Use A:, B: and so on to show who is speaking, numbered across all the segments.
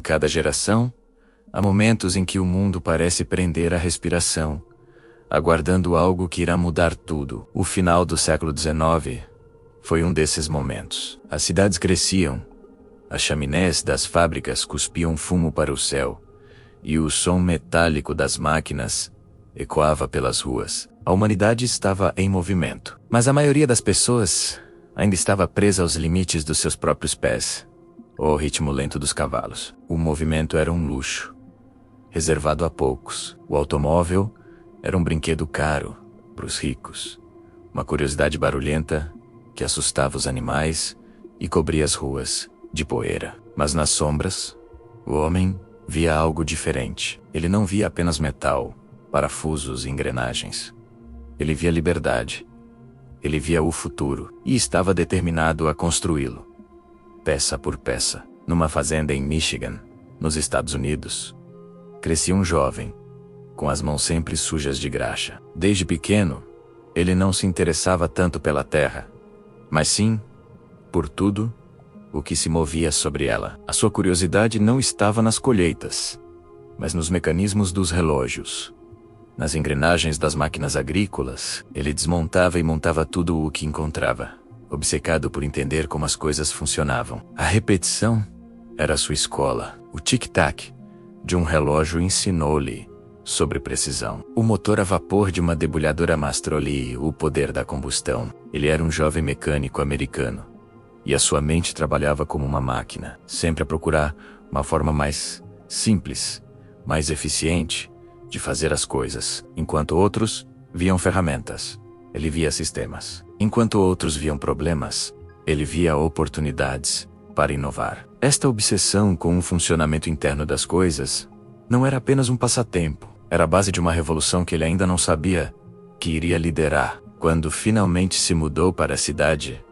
A: cada geração, há momentos em que o mundo parece prender a respiração, aguardando algo que irá mudar tudo. O final do século XIX foi um desses momentos. As cidades cresciam, as chaminés das fábricas cuspiam fumo para o céu, e o som metálico das máquinas ecoava pelas ruas. A humanidade estava em movimento, mas a maioria das pessoas ainda estava presa aos limites dos seus próprios pés, ou ao ritmo lento dos cavalos. O movimento era um luxo, reservado a poucos. O automóvel era um brinquedo caro para os ricos, uma curiosidade barulhenta que assustava os animais e cobria as ruas de poeira. Mas nas sombras, o homem via algo diferente. Ele não via apenas metal, parafusos e engrenagens. Ele via liberdade. Ele via o futuro e estava determinado a construí-lo, peça por peça. Numa fazenda em Michigan, nos Estados Unidos, crescia um jovem, com as mãos sempre sujas de graxa. Desde pequeno, ele não se interessava tanto pela terra, mas sim por tudo o que se movia sobre ela. A sua curiosidade não estava nas colheitas, mas nos mecanismos dos relógios, nas engrenagens das máquinas agrícolas. Ele desmontava e montava tudo o que encontrava, obcecado por entender como as coisas funcionavam. A repetição era sua escola. O tic-tac de um relógio ensinou-lhe sobre precisão. O motor a vapor de uma debulhadora mostrou-lhe o poder da combustão. Ele era um jovem mecânico americano, e a sua mente trabalhava como uma máquina, sempre a procurar uma forma mais simples, mais eficiente de fazer as coisas. Enquanto outros viam ferramentas, ele via sistemas. Enquanto outros viam problemas, ele via oportunidades para inovar. Esta obsessão com o funcionamento interno das coisas não era apenas um passatempo, era a base de uma revolução que ele ainda não sabia que iria liderar. Quando finalmente se mudou para a cidade,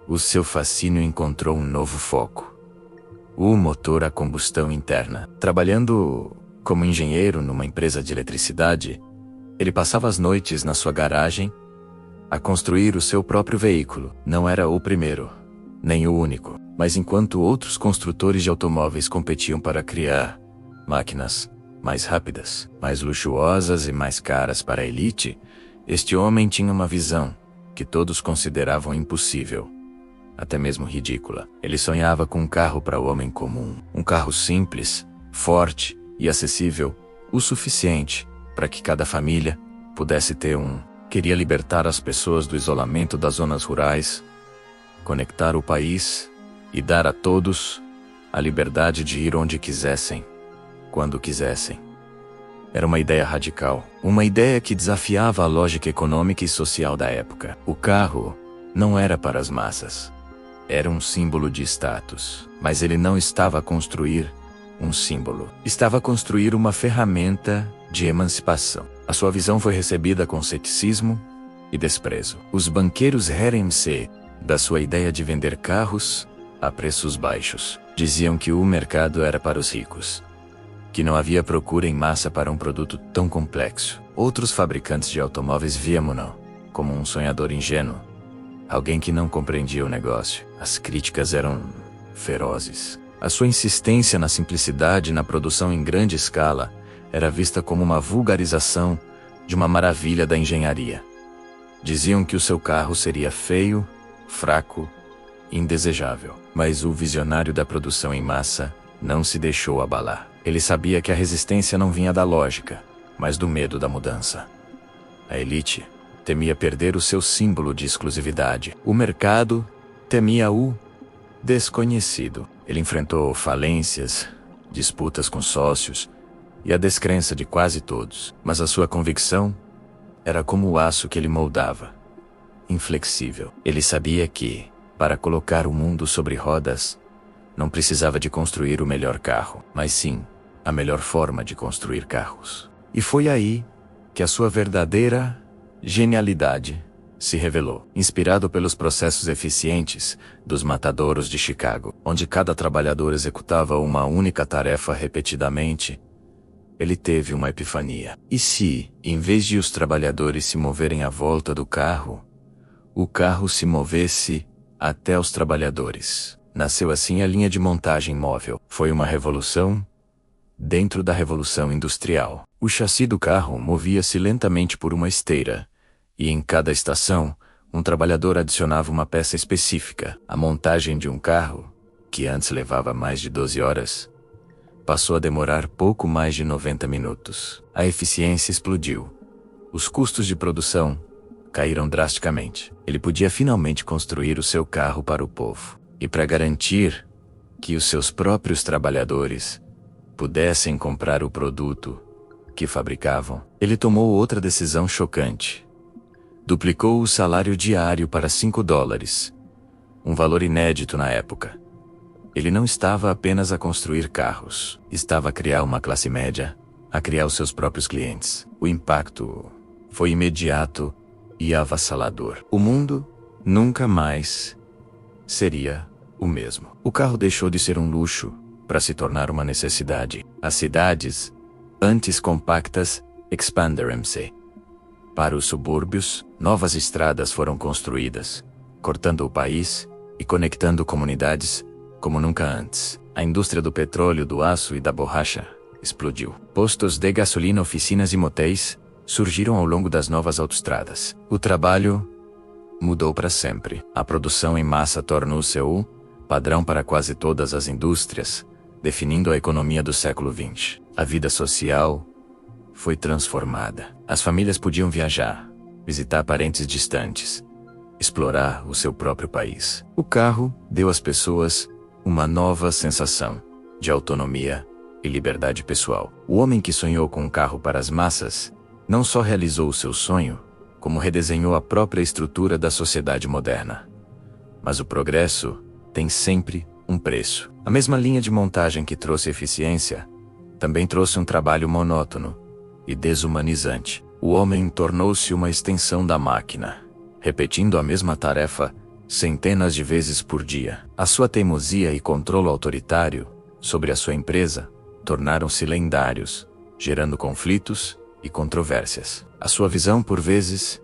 A: o seu fascínio encontrou um novo foco: o motor a combustão interna. Trabalhando como engenheiro numa empresa de eletricidade, ele passava as noites na sua garagem a construir o seu próprio veículo. Não era o primeiro, nem o único, mas enquanto outros construtores de automóveis competiam para criar máquinas mais rápidas, mais luxuosas e mais caras para a elite, este homem tinha uma visão que todos consideravam impossível, até mesmo ridícula. Ele sonhava com um carro para o homem comum, um carro simples, forte e acessível o suficiente para que cada família pudesse ter um. Queria libertar as pessoas do isolamento das zonas rurais, conectar o país e dar a todos a liberdade de ir onde quisessem, quando quisessem. Era uma ideia radical, uma ideia que desafiava a lógica econômica e social da época. O carro não era para as massas, era um símbolo de status. Mas ele não estava a construir um símbolo, estava a construir uma ferramenta de emancipação. A sua visão foi recebida com ceticismo e desprezo. Os banqueiros riram-se da sua ideia de vender carros a preços baixos. Diziam que o mercado era para os ricos, que não havia procura em massa para um produto tão complexo. Outros fabricantes de automóveis viam-no como um sonhador ingênuo, alguém que não compreendia o negócio. As críticas eram ferozes. A sua insistência na simplicidade e na produção em grande escala era vista como uma vulgarização de uma maravilha da engenharia. Diziam que o seu carro seria feio, fraco e indesejável. Mas o visionário da produção em massa não se deixou abalar. Ele sabia que a resistência não vinha da lógica, mas do medo da mudança. A elite temia perder o seu símbolo de exclusividade. O mercado temia o desconhecido. Ele enfrentou falências, disputas com sócios e a descrença de quase todos. Mas a sua convicção era como o aço que ele moldava, inflexível. Ele sabia que, para colocar o mundo sobre rodas, não precisava de construir o melhor carro, mas sim a melhor forma de construir carros. E foi aí que a sua verdadeira genialidade se revelou. Inspirado pelos processos eficientes dos matadouros de Chicago, onde cada trabalhador executava uma única tarefa repetidamente, ele teve uma epifania. E se, em vez de os trabalhadores se moverem à volta do carro, o carro se movesse até os trabalhadores? Nasceu assim a linha de montagem móvel. Foi uma revolução dentro da Revolução Industrial. O chassi do carro movia-se lentamente por uma esteira, e em cada estação, um trabalhador adicionava uma peça específica. A montagem de um carro, que antes levava mais de 12 horas, passou a demorar pouco mais de 90 minutos. A eficiência explodiu. Os custos de produção caíram drasticamente. Ele podia finalmente construir o seu carro para o povo. E para garantir que os seus próprios trabalhadores pudessem comprar o produto que fabricavam, ele tomou outra decisão chocante. Duplicou o salário diário para $5, um valor inédito na época. Ele não estava apenas a construir carros, estava a criar uma classe média, a criar os seus próprios clientes. O impacto foi imediato e avassalador. O mundo nunca mais seria o mesmo. O carro deixou de ser um luxo para se tornar uma necessidade. As cidades, antes compactas, expandiram-se. Para os subúrbios, novas estradas foram construídas, cortando o país e conectando comunidades como nunca antes. A indústria do petróleo, do aço e da borracha explodiu. Postos de gasolina, oficinas e motéis surgiram ao longo das novas autoestradas. O trabalho mudou para sempre. A produção em massa tornou-se o padrão para quase todas as indústrias, definindo a economia do século XX. A vida social foi transformada. As famílias podiam viajar, visitar parentes distantes, explorar o seu próprio país. O carro deu às pessoas uma nova sensação de autonomia e liberdade pessoal. O homem que sonhou com um carro para as massas não só realizou o seu sonho, como redesenhou a própria estrutura da sociedade moderna. Mas o progresso tem sempre um preço. A mesma linha de montagem que trouxe eficiência também trouxe um trabalho monótono e desumanizante. O homem tornou-se uma extensão da máquina, repetindo a mesma tarefa centenas de vezes por dia. A sua teimosia e controle autoritário sobre a sua empresa tornaram-se lendários, gerando conflitos e controvérsias. A sua visão, por vezes,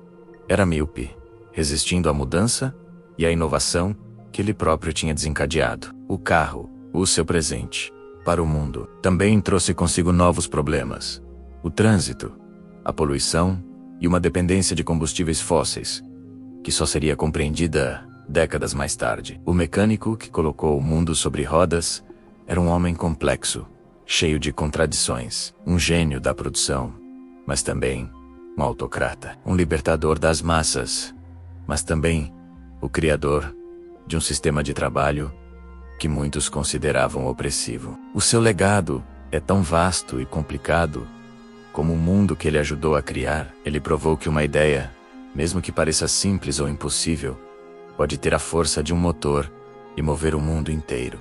A: era míope, resistindo à mudança e à inovação que ele próprio tinha desencadeado. O carro, o seu presente, para o mundo, também trouxe consigo novos problemas. O trânsito, a poluição e uma dependência de combustíveis fósseis, que só seria compreendida décadas mais tarde. O mecânico que colocou o mundo sobre rodas era um homem complexo, cheio de contradições, um gênio da produção, mas também um autocrata, um libertador das massas, mas também o criador de um sistema de trabalho que muitos consideravam opressivo. O seu legado é tão vasto e complicado como o mundo que ele ajudou a criar. Ele provou que uma ideia, mesmo que pareça simples ou impossível, pode ter a força de um motor e mover o mundo inteiro.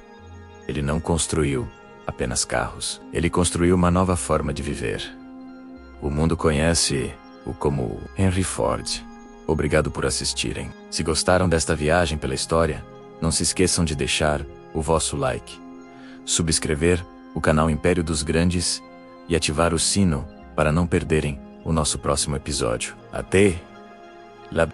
A: Ele não construiu apenas carros. Ele construiu uma nova forma de viver. O mundo conhece-o como Henry Ford. Obrigado por assistirem. Se gostaram desta viagem pela história, não se esqueçam de deixar o vosso like, subscrever o canal Império dos Grandes e ativar o sino para não perderem o nosso próximo episódio. Até lá!